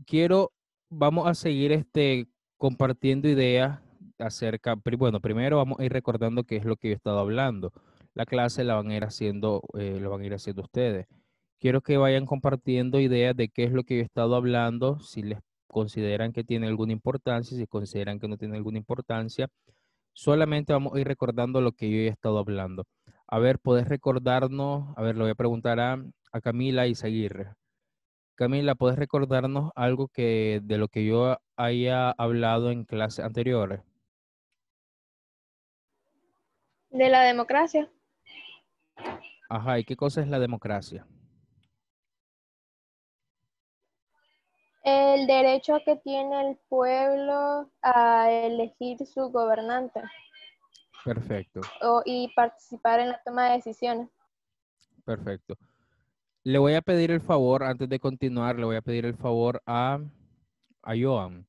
quiero, vamos a seguir compartiendo ideas acerca, bueno, primero vamos a ir recordando qué es lo que yo he estado hablando. La clase la van a ir haciendo, lo van a ir haciendo ustedes. Quiero que vayan compartiendo ideas de qué es lo que yo he estado hablando, si les consideran que tiene alguna importancia, si consideran que no tiene alguna importancia. Solamente vamos a ir recordando lo que yo he estado hablando. A ver, ¿podés recordarnos? A ver, le voy a preguntar a Camila Izaguirre. Camila, ¿puedes recordarnos algo de lo que yo haya hablado en clases anteriores? De la democracia. Ajá, ¿y qué cosa es la democracia? El derecho que tiene el pueblo a elegir su gobernante Perfecto, y participar en la toma de decisiones. perfecto. Le voy a pedir el favor, antes de continuar, le voy a pedir el favor a Joan.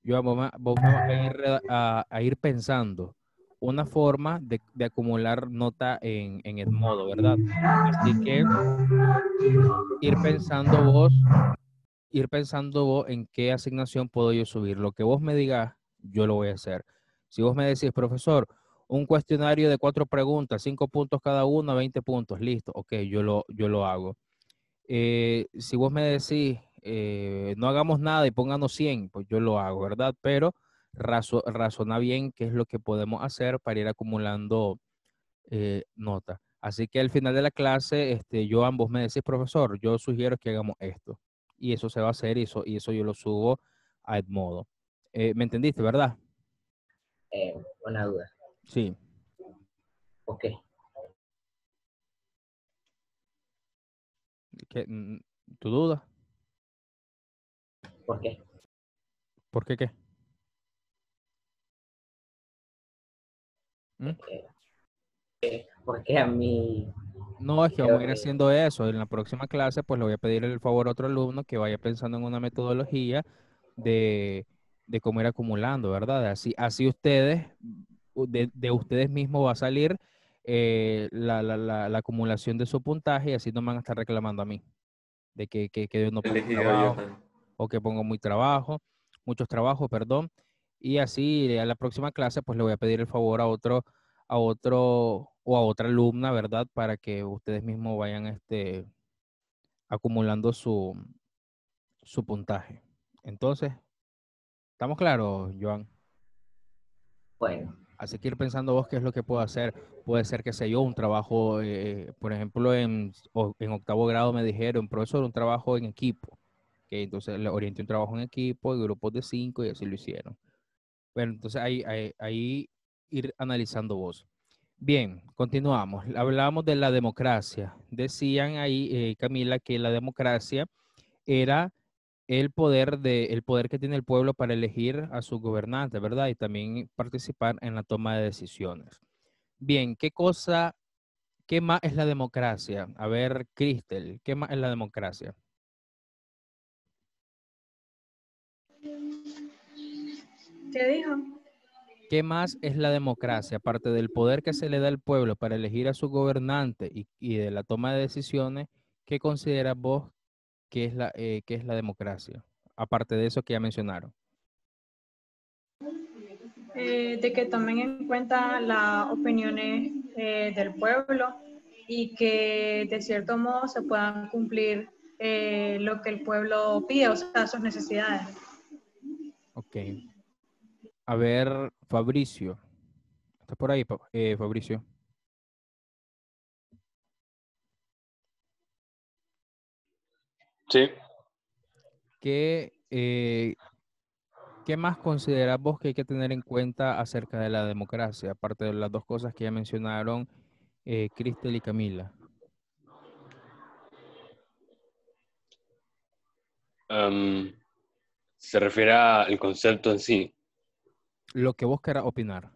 Joan, vos me vas a ir pensando una forma de acumular nota en Edmodo, ¿verdad? Así que ir pensando vos ir pensando vos en qué asignación puedo yo subir. Lo que vos me digas, yo lo voy a hacer. Si vos me decís, profesor, un cuestionario de 4 preguntas, 5 puntos cada uno, 20 puntos, listo, ok, yo lo hago. Si vos me decís, no hagamos nada y pónganos 100, pues yo lo hago, ¿verdad? Pero razona bien qué es lo que podemos hacer para ir acumulando nota. Así que al final de la clase, yo ambos me decís, profesor, yo sugiero que hagamos esto. Y eso se va a hacer y eso yo lo subo a Edmodo. ¿Me entendiste, verdad? Una duda. Sí. ¿Por qué? ¿Tu duda? ¿Por qué? ¿Por qué qué? ¿Mm? Porque a mí No, es que vamos creo a ir que haciendo eso. En la próxima clase, pues le voy a pedir el favor a otro alumno que vaya pensando en una metodología de, de cómo ir acumulando, ¿verdad? Así ustedes, de ustedes mismos va a salir la acumulación de su puntaje y así no me van a estar reclamando a mí de que yo no pongo Elegido trabajo Johan. o que pongo muchos trabajos, perdón. Y así a la próxima clase, pues le voy a pedir el favor a otro o a otra alumna, ¿verdad? Para que ustedes mismos vayan acumulando su puntaje. Entonces, ¿estamos claros, Joan? bueno, Así que ir pensando vos qué es lo que puedo hacer. Puede ser, qué sé yo, un trabajo, por ejemplo, en octavo grado me dijeron, profesor, un trabajo en equipo. Que entonces le orienté un trabajo en equipo, de grupos de 5 y así lo hicieron. Bueno, entonces ahí ir analizando vos. Bien, continuamos. Hablábamos de la democracia. Decían ahí, Camila, que la democracia era el poder que tiene el pueblo para elegir a su gobernante, ¿verdad? Y también participar en la toma de decisiones. Bien, qué más es la democracia? A ver, Cristel, ¿qué más es la democracia? ¿Qué dijo? ¿Qué más es la democracia? Aparte del poder que se le da al pueblo para elegir a su gobernante y de la toma de decisiones, ¿qué consideras vos que es la democracia? Aparte de eso que ya mencionaron. De que tomen en cuenta las opiniones del pueblo y que de cierto modo se puedan cumplir lo que el pueblo pide, o sea, sus necesidades. Ok. A ver, Fabricio. ¿Estás por ahí, Fabricio? Sí. ¿Qué más consideras vos que hay que tener en cuenta acerca de la democracia? Aparte de las dos cosas que ya mencionaron Cristel y Camila. Em, Se refiere al concepto en sí. Lo que vos quieras opinar.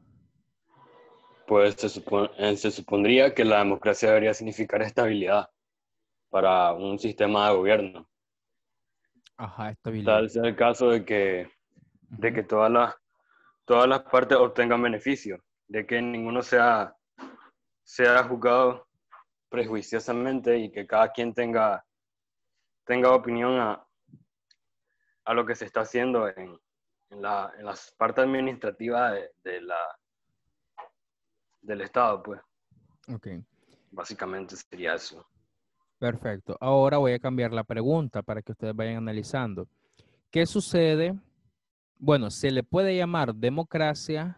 Pues se supondría que la democracia debería significar estabilidad para un sistema de gobierno. Ajá, estabilidad. Tal sea el caso de Ujú. que todas las partes obtengan beneficio, de que ninguno sea juzgado prejuiciosamente y que cada quien tenga opinión a lo que se está haciendo en las partes administrativas del Estado, pues. Ok, Básicamente sería eso. perfecto. Ahora voy a cambiar la pregunta para que ustedes vayan analizando. ¿Qué sucede? Bueno, se le puede llamar democracia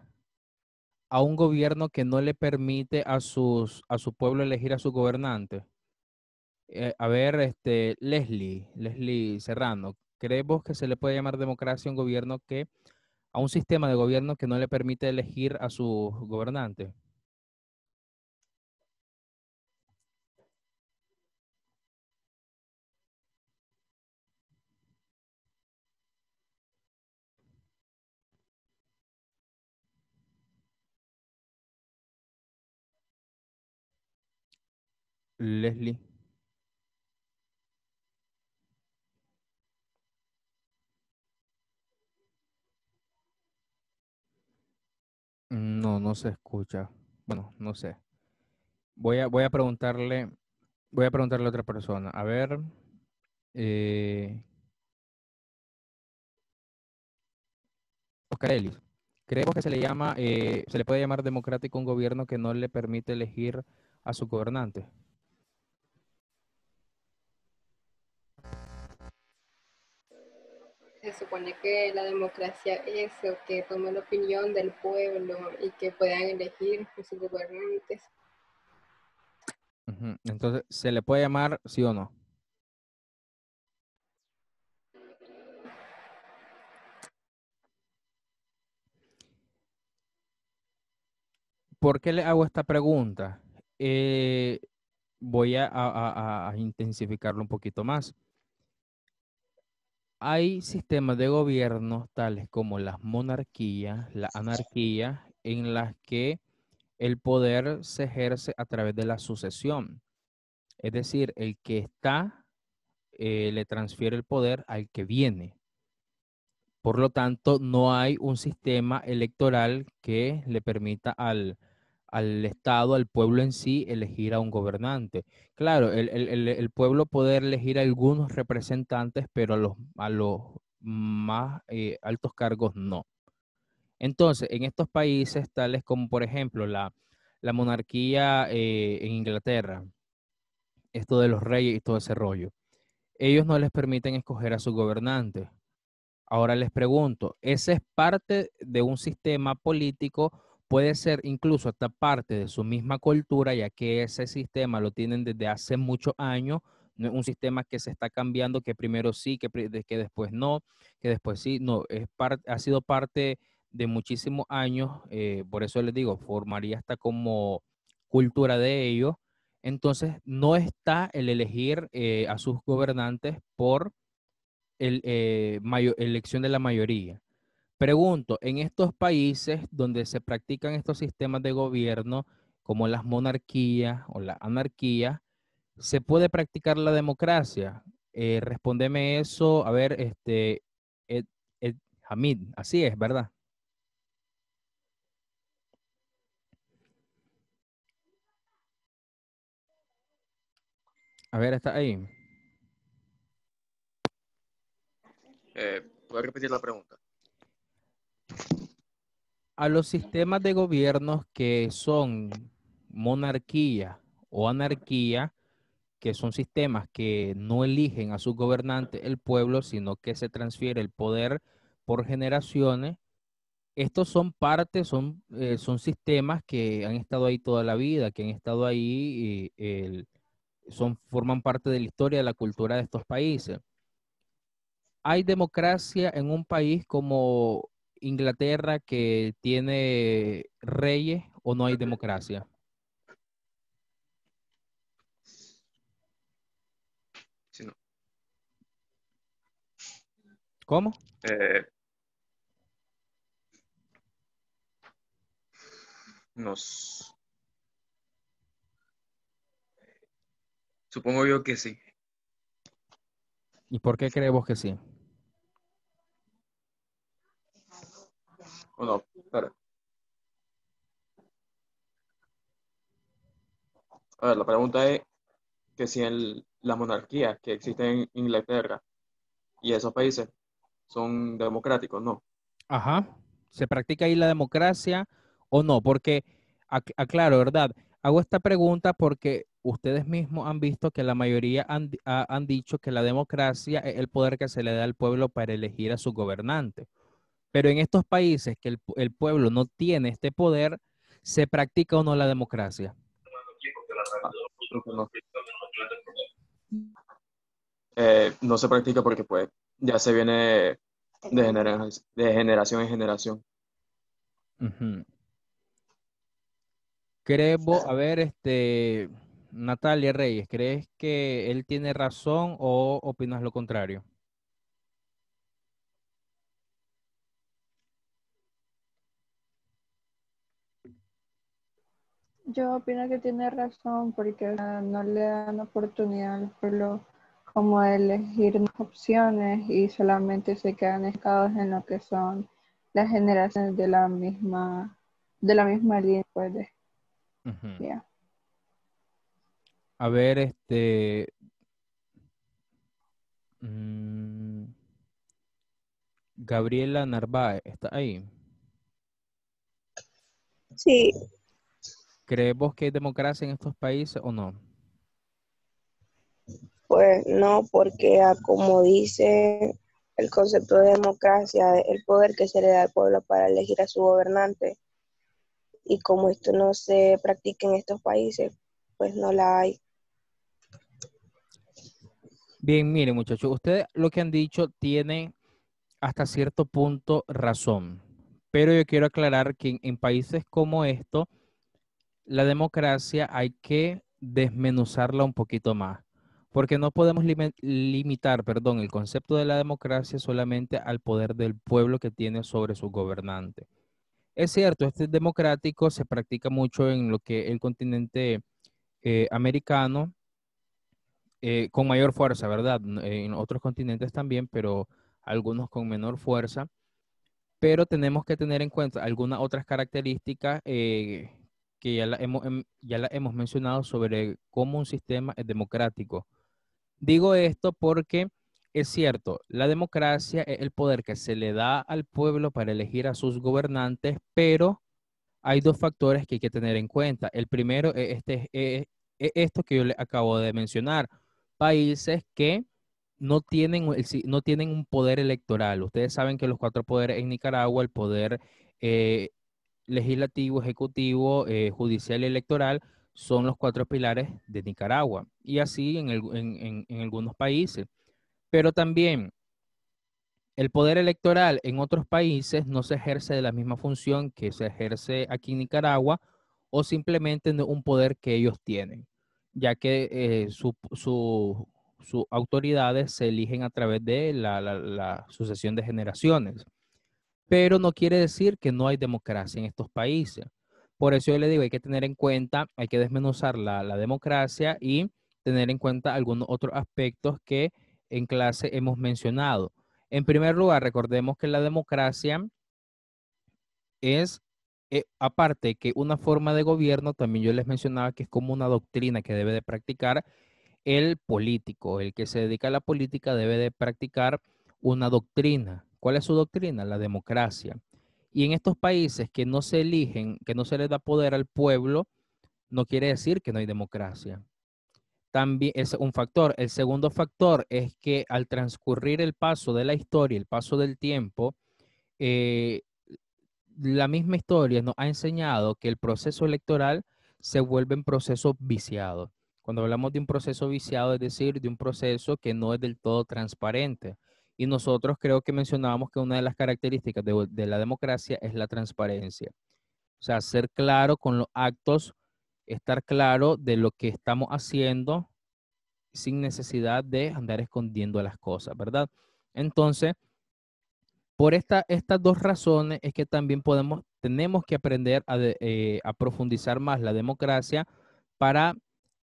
a un gobierno que no le permite a su pueblo elegir a su gobernante. A ver, Leslie Serrano, ¿crees vos que se le puede llamar democracia a un gobierno a un sistema de gobierno que no le permite elegir a su gobernante? Leslie. No, no se escucha. Bueno, no sé. Voy a preguntarle a otra persona. A ver, eh, Oscar Ellis, ¿creemos que se le puede llamar democrático a un gobierno que no le permite elegir a su gobernante? Se supone que la democracia es eso, que tomen la opinión del pueblo y que puedan elegir a sus gobernantes. Ujú. Entonces, ¿se le puede llamar sí o no? ¿Por qué le hago esta pregunta? Eh, Voy a intensificarlo un poquito más. Hay sistemas de gobierno tales como las monarquías, la anarquía, en las que el poder se ejerce a través de la sucesión. Es decir, el que está le transfiere el poder al que viene. Por lo tanto, no hay un sistema electoral que le permita al Estado, al pueblo en sí, elegir a un gobernante. Claro, el pueblo poder elegir a algunos representantes, pero a los más altos cargos no. Entonces, en estos países, tales como por ejemplo la monarquía en Inglaterra, esto de los reyes y todo ese rollo, ellos no les permiten escoger a su gobernante. Ahora les pregunto, ¿ese es parte de un sistema político? Puede ser incluso hasta parte de su misma cultura, ya que ese sistema lo tienen desde hace muchos años, no es un sistema que se está cambiando, que primero sí, que después no, que después sí, no, ha sido parte de muchísimos años, por eso les digo, formaría hasta como cultura de ellos. Entonces, no está el elegir a sus gobernantes por elección de la mayoría. Pregunto, en estos países donde se practican estos sistemas de gobierno, como las monarquías o la anarquía, ¿se puede practicar la democracia? Respóndeme eso, a ver, Ed, Ed Hamid, así es, ¿verdad? A ver, está ahí. ¿Puedes repetir la pregunta? A los sistemas de gobiernos que son monarquía o anarquía, que son sistemas que no eligen a sus gobernantes el pueblo, sino que se transfiere el poder por generaciones. Estos son son sistemas que han estado ahí toda la vida, que han estado ahí forman parte de la historia, de la cultura de estos países. ¿Hay democracia en un país como Inglaterra que tiene reyes o no hay democracia? Sí, no. ¿Cómo? Eh, nos... Supongo yo que sí. ¿Y por qué creemos que sí? O no, espera. A ver, la pregunta es que si en la monarquía que existe en Inglaterra y esos países son democráticos, ¿no? Ajá. ¿Se practica ahí la democracia o no? Porque, aclaro, ¿verdad? Hago esta pregunta porque ustedes mismos han visto que la mayoría han dicho que la democracia es el poder que se le da al pueblo para elegir a su gobernante. Pero en estos países que el pueblo no tiene este poder, ¿se practica o no la democracia? Ah, creo que no. No se practica porque pues ya se viene de generación en generación. Ujú. ¿Crees vos, a ver, Natalia Reyes, ¿crees que él tiene razón o opinas lo contrario? Yo opino que tiene razón porque o sea, no le dan oportunidad al pueblo como de elegir más opciones y solamente se quedan estancados en lo que son las generaciones de la misma línea, pues, Ujú. ya. A ver, mm, Gabriela Narváez, ¿está ahí? Sí, ¿Crees vos que hay democracia en estos países o no? pues no, porque como dice el concepto de democracia, el poder que se le da al pueblo para elegir a su gobernante, y como esto no se practica en estos países, pues no la hay. Bien, miren muchachos, ustedes lo que han dicho tiene hasta cierto punto razón, pero yo quiero aclarar que en países como estos, la democracia hay que desmenuzarla un poquito más, porque no podemos limitar, perdón, el concepto de la democracia solamente al poder del pueblo que tiene sobre su gobernante. Es cierto, este democrático se practica mucho en lo que el continente americano, con mayor fuerza, ¿verdad? En otros continentes también, pero algunos con menor fuerza. Pero tenemos que tener en cuenta algunas otras características que ya la hemos mencionado sobre cómo un sistema es democrático. Digo esto porque es cierto, la democracia es el poder que se le da al pueblo para elegir a sus gobernantes, pero hay dos factores que hay que tener en cuenta. El primero es esto que yo le acabo de mencionar. Países que no tienen un poder electoral. Ustedes saben que los cuatro poderes en Nicaragua, el poder eh, legislativo, ejecutivo, judicial y electoral, son los cuatro pilares de Nicaragua. Y así en algunos países. Pero también el poder electoral en otros países no se ejerce de la misma función que se ejerce aquí en Nicaragua o simplemente no un poder que ellos tienen, ya que sus autoridades se eligen a través de la sucesión de generaciones. Pero no quiere decir que no hay democracia en estos países. Por eso yo le digo, hay que tener en cuenta, hay que desmenuzar la democracia y tener en cuenta algunos otros aspectos que en clase hemos mencionado. En primer lugar, recordemos que la democracia es, aparte que una forma de gobierno, también yo les mencionaba que es como una doctrina que debe de practicar el político. El que se dedica a la política debe de practicar una doctrina. ¿Cuál es su doctrina? La democracia. Y en estos países que no se eligen, que no se les da poder al pueblo, no quiere decir que no hay democracia. También es un factor. El segundo factor es que al transcurrir el paso de la historia, el paso del tiempo, eh, la misma historia nos ha enseñado que el proceso electoral se vuelve un proceso viciado. Cuando hablamos de un proceso viciado, es decir, de un proceso que no es del todo transparente. Y nosotros creo que mencionábamos que una de las características de la democracia es la transparencia. O sea, ser claro con los actos, estar claro de lo que estamos haciendo sin necesidad de andar escondiendo las cosas, ¿verdad? Entonces, por estas dos razones es que también tenemos que aprender a profundizar más la democracia para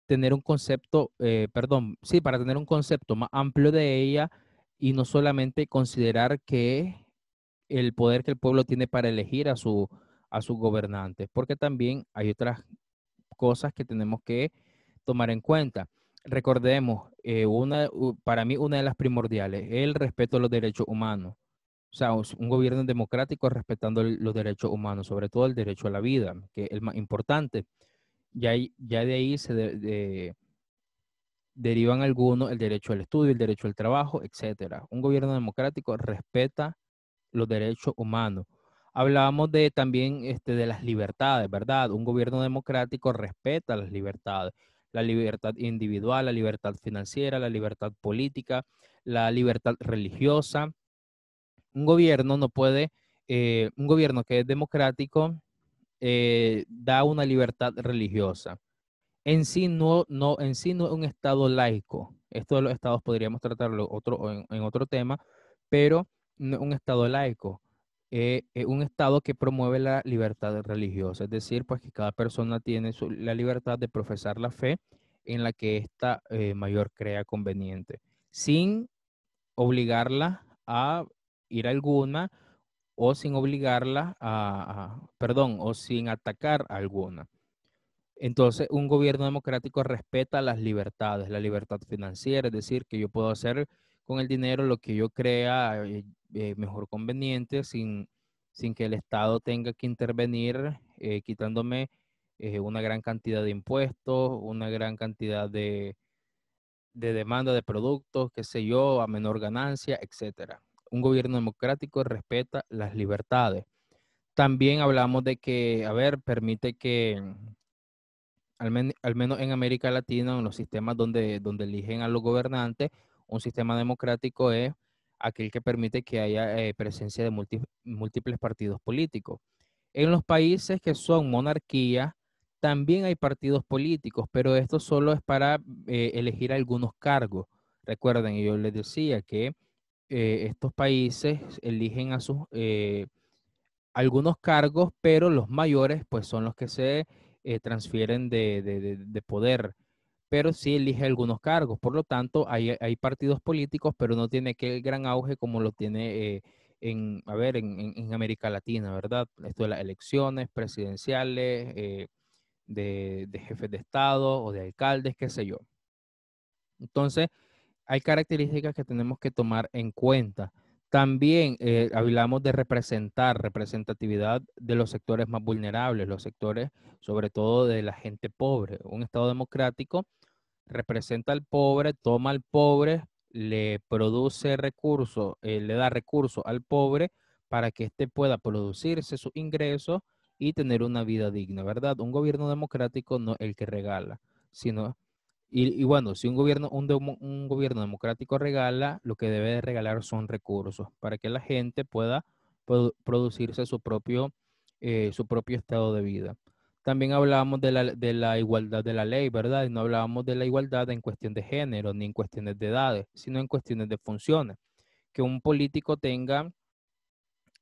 tener un concepto, perdón, sí, para tener un concepto más amplio de ella y no solamente considerar que el poder que el pueblo tiene para elegir a sus gobernantes, porque también hay otras cosas que tenemos que tomar en cuenta. recordemos, para mí una de las primordiales es el respeto a los derechos humanos. O sea, un gobierno democrático respetando los derechos humanos, sobre todo el derecho a la vida, que es el más importante. Ya de ahí derivan algunos el derecho al estudio, el derecho al trabajo, etcétera. Un gobierno democrático respeta los derechos humanos. Hablábamos también de las libertades, ¿verdad? Un gobierno democrático respeta las libertades, la libertad individual, la libertad financiera, la libertad política, la libertad religiosa. Un gobierno no puede, un gobierno que es democrático da una libertad religiosa. En sí no es un estado laico. Esto de los estados podríamos tratarlo en otro tema, pero no es un estado laico. Es un estado que promueve la libertad religiosa, es decir, pues que cada persona tiene la libertad de profesar la fe en la que ésta mayor crea conveniente, sin obligarla a ir a alguna o sin obligarla perdón, o sin atacar a alguna. Entonces, un gobierno democrático respeta las libertades, la libertad financiera, es decir, que yo puedo hacer con el dinero lo que yo crea mejor conveniente sin que el Estado tenga que intervenir quitándome una gran cantidad de impuestos, una gran cantidad de demanda de productos, qué sé yo, a menor ganancia, etcétera. Un gobierno democrático respeta las libertades. También hablamos de que, a ver, permite que al menos en América Latina, en los sistemas donde eligen a los gobernantes, un sistema democrático es aquel que permite que haya presencia de múltiples partidos políticos. En los países que son monarquías, también hay partidos políticos, pero esto solo es para elegir algunos cargos. Recuerden, yo les decía que estos países eligen a sus algunos cargos, pero los mayores pues son los que se transfieren de poder, pero sí elige algunos cargos. Por lo tanto, hay partidos políticos, pero no tiene aquel gran auge como lo tiene en América Latina, ¿verdad? Esto de las elecciones presidenciales, de jefes de Estado o de alcaldes, qué sé yo. Entonces, hay características que tenemos que tomar en cuenta. También hablamos de representatividad de los sectores más vulnerables, los sectores sobre todo de la gente pobre. Un Estado democrático representa al pobre, toma al pobre, le produce recursos, le da recursos al pobre para que éste pueda producirse sus ingresos y tener una vida digna, ¿verdad? Un gobierno democrático no es el que regala, sino y bueno, si un gobierno democrático regala, lo que debe de regalar son recursos para que la gente pueda producirse su propio estado de vida. También hablábamos de la igualdad de la ley, ¿verdad? Y no hablábamos de la igualdad en cuestión de género, ni en cuestiones de edades, sino en cuestiones de funciones. Que un político tenga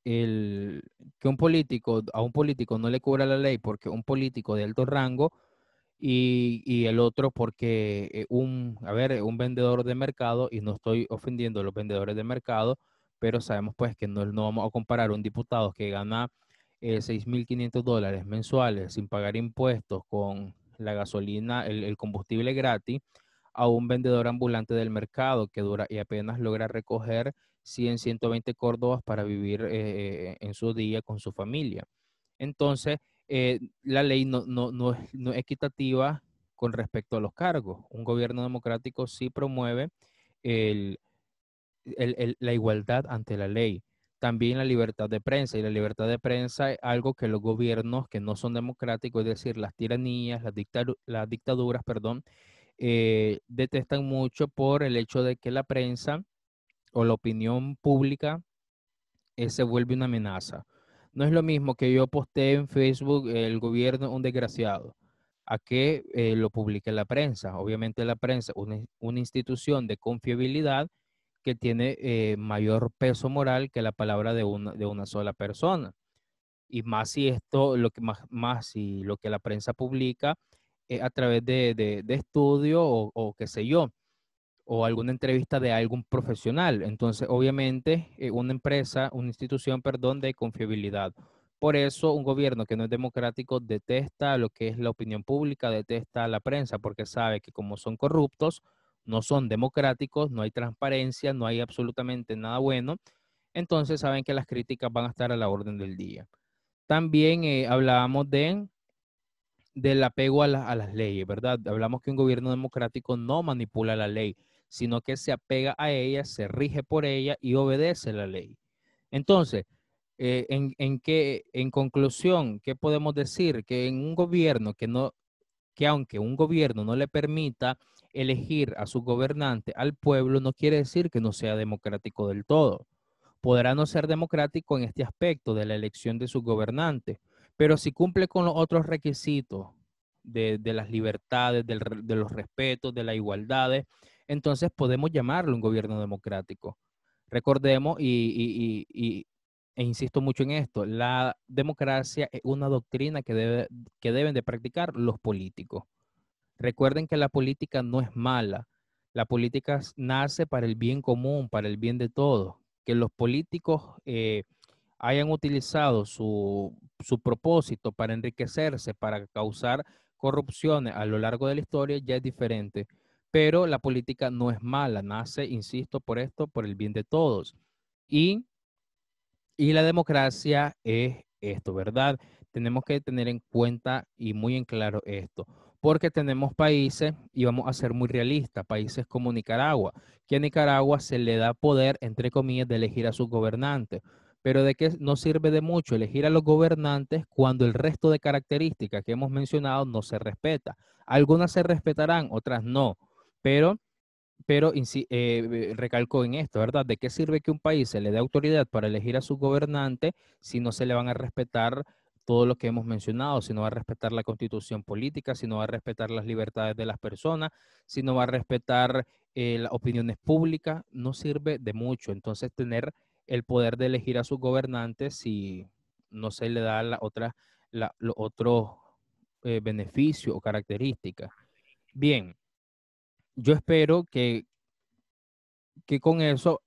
que a un político no le cubra la ley porque un político de alto rango y el otro porque un vendedor de mercado, y no estoy ofendiendo a los vendedores de mercado, pero sabemos pues que no vamos a comparar un diputado que gana $6,500 mensuales sin pagar impuestos con la gasolina, el combustible gratis, a un vendedor ambulante del mercado que dura y apenas logra recoger 120 córdobas para vivir en su día con su familia. Entonces, la ley no es equitativa con respecto a los cargos. Un gobierno democrático sí promueve la igualdad ante la ley. También la libertad de prensa. Y la libertad de prensa es algo que los gobiernos que no son democráticos, es decir, las tiranías, las dictaduras, perdón, detestan mucho por el hecho de que la prensa o la opinión pública se vuelve una amenaza. No es lo mismo que yo postee en Facebook el gobierno un desgraciado, a que lo publique la prensa. Obviamente la prensa es una institución de confiabilidad que tiene mayor peso moral que la palabra de una sola persona. Y más si esto, más si lo que la prensa publica a través de estudio o qué sé yo, o alguna entrevista de algún profesional. Entonces, obviamente, una institución, perdón, de confiabilidad. Por eso un gobierno que no es democrático detesta lo que es la opinión pública, detesta la prensa, porque sabe que como son corruptos, no son democráticos, no hay transparencia, no hay absolutamente nada bueno, entonces saben que las críticas van a estar a la orden del día. También hablábamos del apego a las leyes, ¿verdad? Hablamos que un gobierno democrático no manipula la ley, sino que se apega a ella, se rige por ella y obedece la ley. Entonces, en conclusión, ¿qué podemos decir? Que en un gobierno que aunque un gobierno no le permita elegir a su gobernante al pueblo, no quiere decir que no sea democrático del todo. Podrá no ser democrático en este aspecto de la elección de su gobernante, pero si cumple con los otros requisitos de las libertades, de los respetos, de las igualdades, entonces podemos llamarlo un gobierno democrático. Recordemos, e insisto mucho en esto, la democracia es una doctrina que deben de practicar los políticos. Recuerden que la política no es mala. La política nace para el bien común, para el bien de todos. Que los políticos hayan utilizado su propósito para enriquecerse, para causar corrupciones a lo largo de la historia, ya es diferente. Pero la política no es mala, nace, insisto, por esto, por el bien de todos. Y la democracia es esto, ¿verdad? Tenemos que tener en cuenta y muy en claro esto, porque tenemos países, y vamos a ser muy realistas, países como Nicaragua, que a Nicaragua se le da poder, entre comillas, de elegir a sus gobernantes. Pero de qué no sirve de mucho elegir a los gobernantes cuando el resto de características que hemos mencionado no se respeta. Algunas se respetarán, otras no, pero recalco en esto, ¿verdad? ¿De qué sirve que un país se le dé autoridad para elegir a su gobernante si no se le van a respetar todo lo que hemos mencionado, si no va a respetar la constitución política, si no va a respetar las libertades de las personas, si no va a respetar las opiniones públicas? No sirve de mucho. Entonces, tener el poder de elegir a sus gobernantes si no se le da los otros beneficios o características. Bien, yo espero que con eso